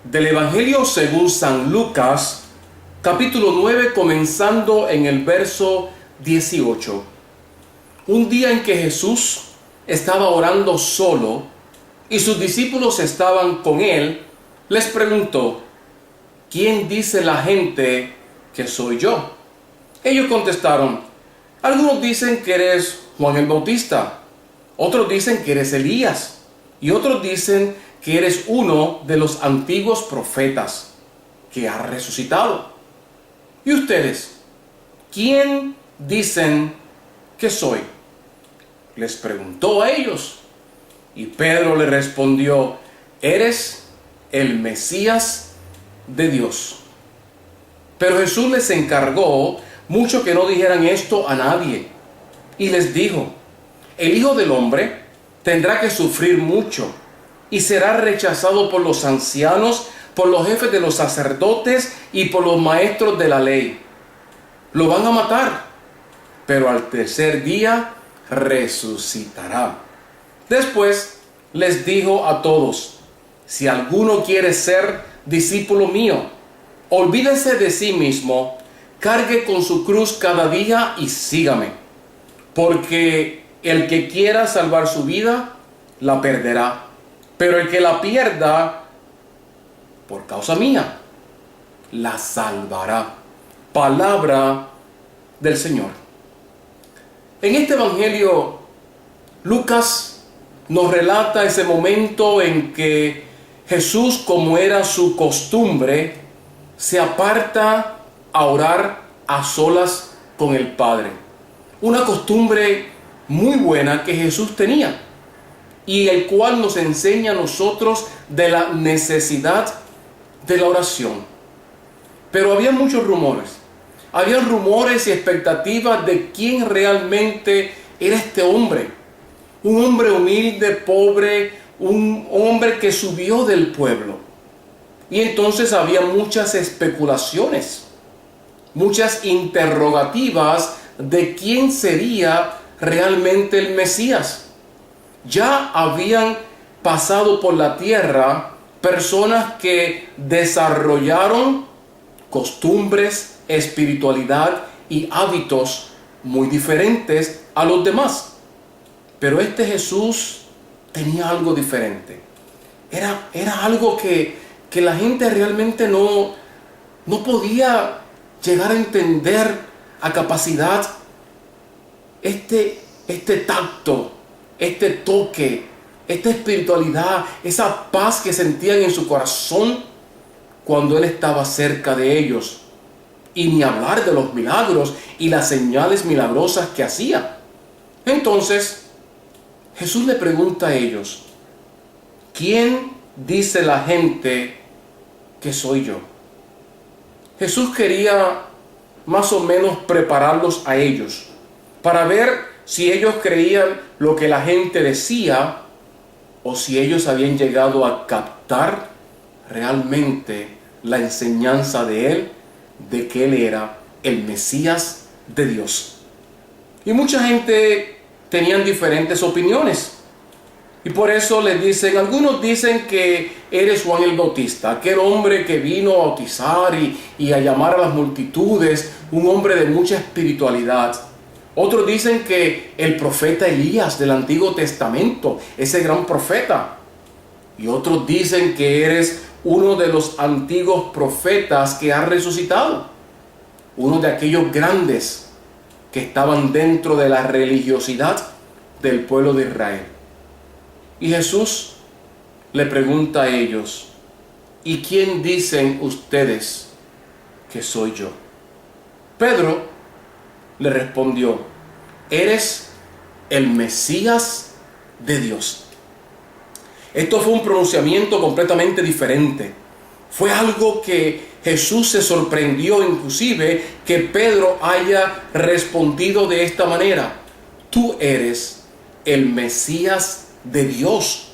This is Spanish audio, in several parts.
Del Evangelio según San Lucas, capítulo 9, comenzando en el verso 18. Un día en que Jesús estaba orando solo y sus discípulos estaban con él, les preguntó: ¿quién dice la gente que soy yo? Ellos contestaron: algunos dicen que eres Juan el Bautista, otros dicen que eres Elías, y otros dicen que eres uno de los antiguos profetas que ha resucitado. ¿Y ustedes? ¿Quién dicen que soy?, les preguntó a ellos. Y Pedro le respondió: eres el Mesías de Dios. Pero Jesús les encargó mucho que no dijeran esto a nadie, y les dijo: el Hijo del Hombre tendrá que sufrir mucho, y será rechazado por los ancianos, por los jefes de los sacerdotes y por los maestros de la ley. Lo van a matar, pero al tercer día resucitará. Después les dijo a todos: si alguno quiere ser discípulo mío, olvídese de sí mismo, cargue con su cruz cada día y sígame. Porque el que quiera salvar su vida, la perderá. Pero el que la pierda, por causa mía, la salvará. Palabra del Señor. En este Evangelio, Lucas nos relata ese momento en que Jesús, como era su costumbre, se aparta a orar a solas con el Padre. Una costumbre muy buena que Jesús tenía, y el cual nos enseña a nosotros de la necesidad de la oración. Pero había muchos rumores. Había rumores y expectativas de quién realmente era este hombre. Un hombre humilde, pobre, un hombre que subió del pueblo. Y entonces había muchas especulaciones, muchas interrogativas de quién sería realmente el Mesías. Ya habían pasado por la tierra personas que desarrollaron costumbres, espiritualidad y hábitos muy diferentes a los demás. Pero este Jesús tenía algo diferente. Era algo que la gente realmente no podía llegar a entender a capacidad. Este tacto, este toque, esta espiritualidad, esa paz que sentían en su corazón cuando Él estaba cerca de ellos. Y ni hablar de los milagros y las señales milagrosas que hacía. Entonces, Jesús le pregunta a ellos: ¿quién dice la gente que soy yo? Jesús quería más o menos prepararlos a ellos para ver si ellos creían lo que la gente decía o si ellos habían llegado a captar realmente la enseñanza de Él, de que Él era el Mesías de Dios. Y mucha gente tenían diferentes opiniones. Y por eso les dicen: algunos dicen que eres Juan el Bautista, aquel hombre que vino a bautizar y a llamar a las multitudes, un hombre de mucha espiritualidad. Otros dicen que el profeta Elías del Antiguo Testamento, ese gran profeta. Y otros dicen que eres uno de los antiguos profetas que ha resucitado. Uno de aquellos grandes que estaban dentro de la religiosidad del pueblo de Israel. Y Jesús le pregunta a ellos: ¿y quién dicen ustedes que soy yo? Pedro le respondió: eres el Mesías de Dios. Esto fue un pronunciamiento completamente diferente. Fue algo que Jesús se sorprendió, inclusive, que Pedro haya respondido de esta manera: tú eres el Mesías de Dios.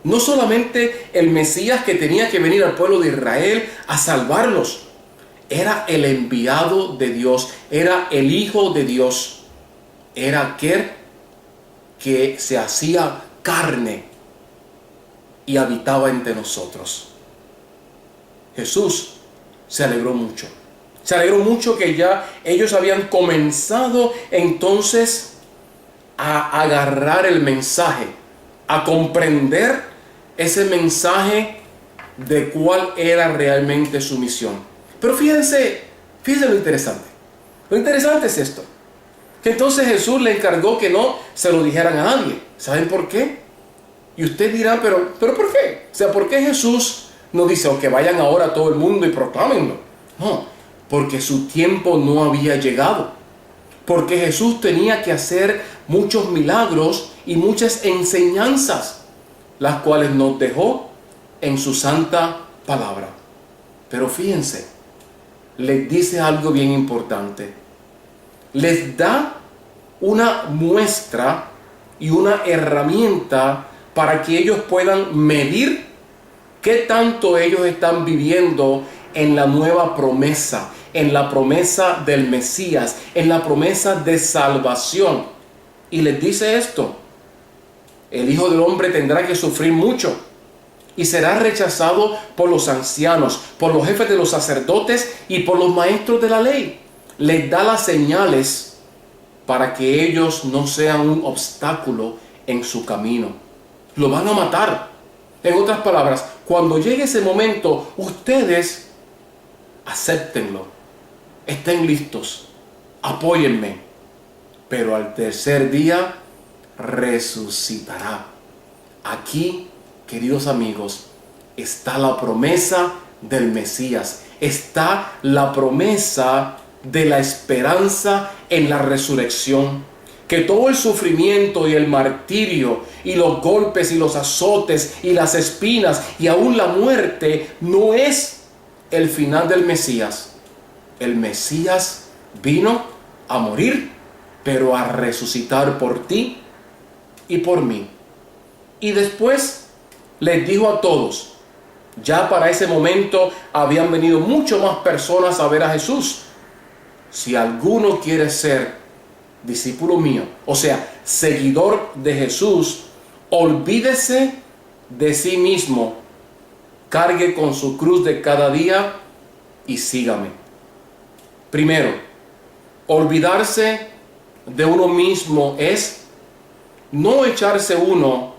No solamente el Mesías que tenía que venir al pueblo de Israel a salvarlos. Era el enviado de Dios, era el Hijo de Dios, era aquel que se hacía carne y habitaba entre nosotros. Jesús se alegró mucho. Se alegró mucho que ya ellos habían comenzado entonces a agarrar el mensaje, a comprender ese mensaje de cuál era realmente su misión. Pero fíjense lo interesante. Lo interesante es esto, que entonces Jesús le encargó que no se lo dijeran a nadie. ¿Saben por qué? Y usted dirá, pero ¿por qué? O sea, ¿por qué Jesús no dice, que vayan ahora a todo el mundo y proclámenlo? No, porque su tiempo no había llegado. Porque Jesús tenía que hacer muchos milagros y muchas enseñanzas, las cuales nos dejó en su santa palabra. Pero fíjense, les dice algo bien importante. Les da una muestra y una herramienta para que ellos puedan medir qué tanto ellos están viviendo en la nueva promesa, en la promesa del Mesías, en la promesa de salvación. Y les dice esto: el Hijo del Hombre tendrá que sufrir mucho y será rechazado por los ancianos, por los jefes de los sacerdotes y por los maestros de la ley. Les da las señales para que ellos no sean un obstáculo en su camino. Lo van a matar. En otras palabras, cuando llegue ese momento, ustedes acéptenlo, estén listos, apóyenme, pero al tercer día resucitará. Aquí, queridos amigos, está la promesa del Mesías, está la promesa de la esperanza en la resurrección. Que todo el sufrimiento y el martirio y los golpes y los azotes y las espinas y aún la muerte no es el final del Mesías. El Mesías vino a morir, pero a resucitar por ti y por mí. Y después les dijo a todos, ya para ese momento habían venido mucho más personas a ver a Jesús. Si alguno quiere ser discípulo mío, o sea, seguidor de Jesús, olvídese de sí mismo, cargue con su cruz de cada día y sígame. Primero, olvidarse de uno mismo es no echarse uno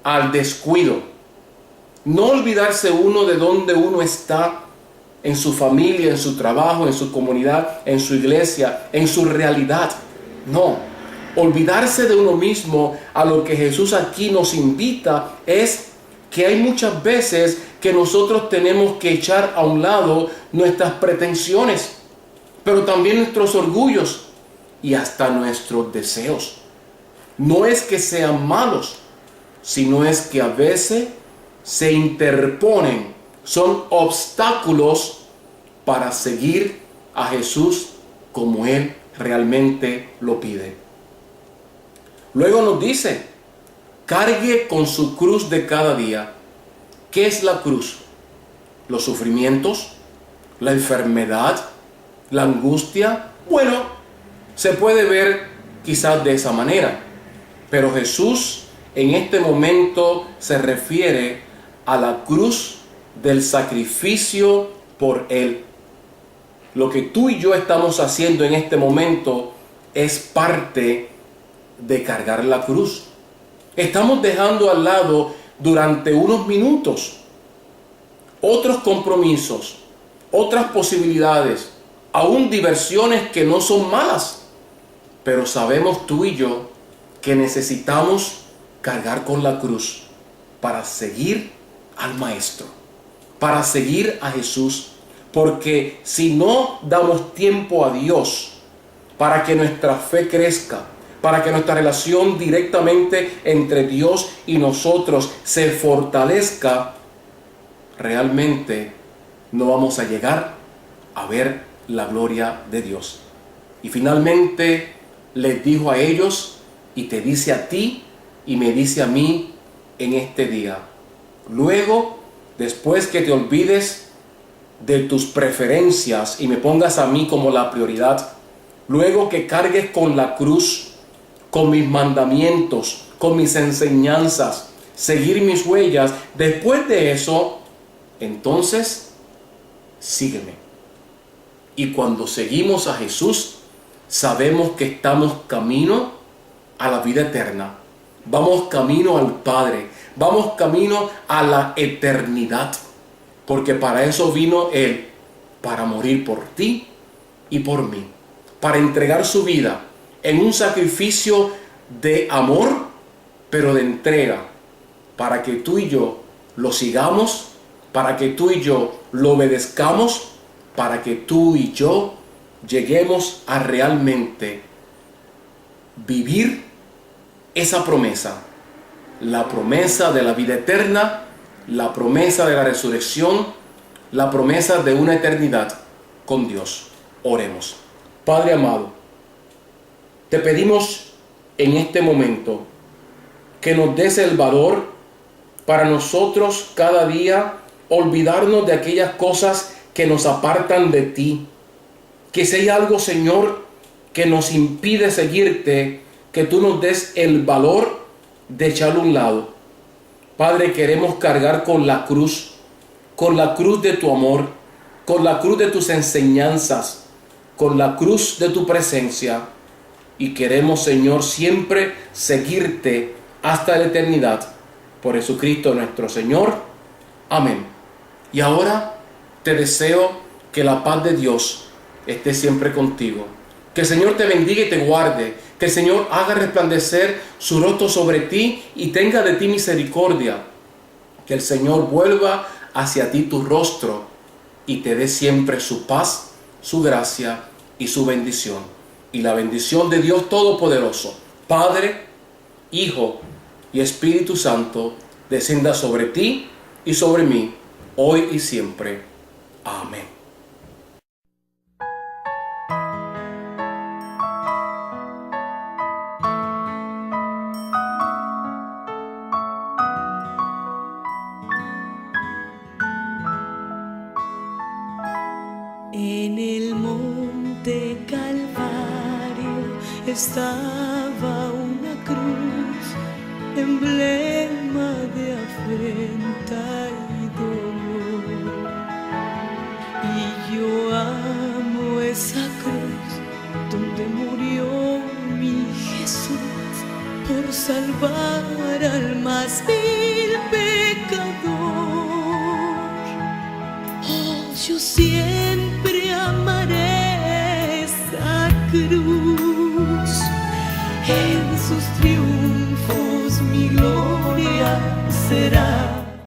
al descuido, no olvidarse uno de dónde uno está en su familia, en su trabajo, en su comunidad, en su iglesia, en su realidad. No, olvidarse de uno mismo, a lo que Jesús aquí nos invita, es que hay muchas veces que nosotros tenemos que echar a un lado nuestras pretensiones, pero también nuestros orgullos y hasta nuestros deseos. No es que sean malos, sino es que a veces se interponen, son obstáculos para seguir a Jesús como Él realmente lo pide. Luego nos dice, cargue con su cruz de cada día. ¿Qué es la cruz? Los sufrimientos, la enfermedad, la angustia. Bueno, se puede ver quizás de esa manera, pero Jesús en este momento se refiere a la cruz del sacrificio por Él. Lo que tú y yo estamos haciendo en este momento es parte de cargar la cruz. Estamos dejando al lado durante unos minutos otros compromisos, otras posibilidades, aún diversiones que no son malas, pero sabemos tú y yo que necesitamos cargar con la cruz para seguir al Maestro, para seguir a Jesús. Porque si no damos tiempo a Dios para que nuestra fe crezca, para que nuestra relación directamente entre Dios y nosotros se fortalezca, realmente no vamos a llegar a ver la gloria de Dios. Y finalmente les dijo a ellos, y te dice a ti y me dice a mí en este día: luego, después que te olvides de tus preferencias y me pongas a mí como la prioridad, luego que cargues con la cruz, con mis mandamientos, con mis enseñanzas, seguir mis huellas, después de eso, entonces sígueme. Y cuando seguimos a Jesús, sabemos que estamos camino a la vida eterna. Vamos camino al Padre. Vamos camino a la eternidad. Porque para eso vino Él, para morir por ti y por mí. Para entregar su vida en un sacrificio de amor, pero de entrega. Para que tú y yo lo sigamos, para que tú y yo lo obedezcamos, para que tú y yo lleguemos a realmente vivir esa promesa, la promesa de la vida eterna, la promesa de la resurrección, la promesa de una eternidad con Dios. Oremos. Padre amado, te pedimos en este momento que nos des el valor para nosotros cada día olvidarnos de aquellas cosas que nos apartan de ti. Que si hay algo, Señor, que nos impide seguirte, que tú nos des el valor de echarlo a un lado. Padre, queremos cargar con la cruz de tu amor, con la cruz de tus enseñanzas, con la cruz de tu presencia. Y queremos, Señor, siempre seguirte hasta la eternidad. Por Jesucristo nuestro Señor. Amén. Y ahora te deseo que la paz de Dios esté siempre contigo. Que el Señor te bendiga y te guarde. Que el Señor haga resplandecer su rostro sobre ti y tenga de ti misericordia. Que el Señor vuelva hacia ti tu rostro y te dé siempre su paz, su gracia y su bendición. Y la bendición de Dios Todopoderoso, Padre, Hijo y Espíritu Santo, descienda sobre ti y sobre mí, hoy y siempre. Amén. En el monte Calvario estaba una cruz, emblema de afrenta y dolor. Y yo amo esa cruz donde murió mi Jesús por salvar al más vil pecador. Oh, yo siempre amaré esa cruz. En sus triunfos mi gloria será.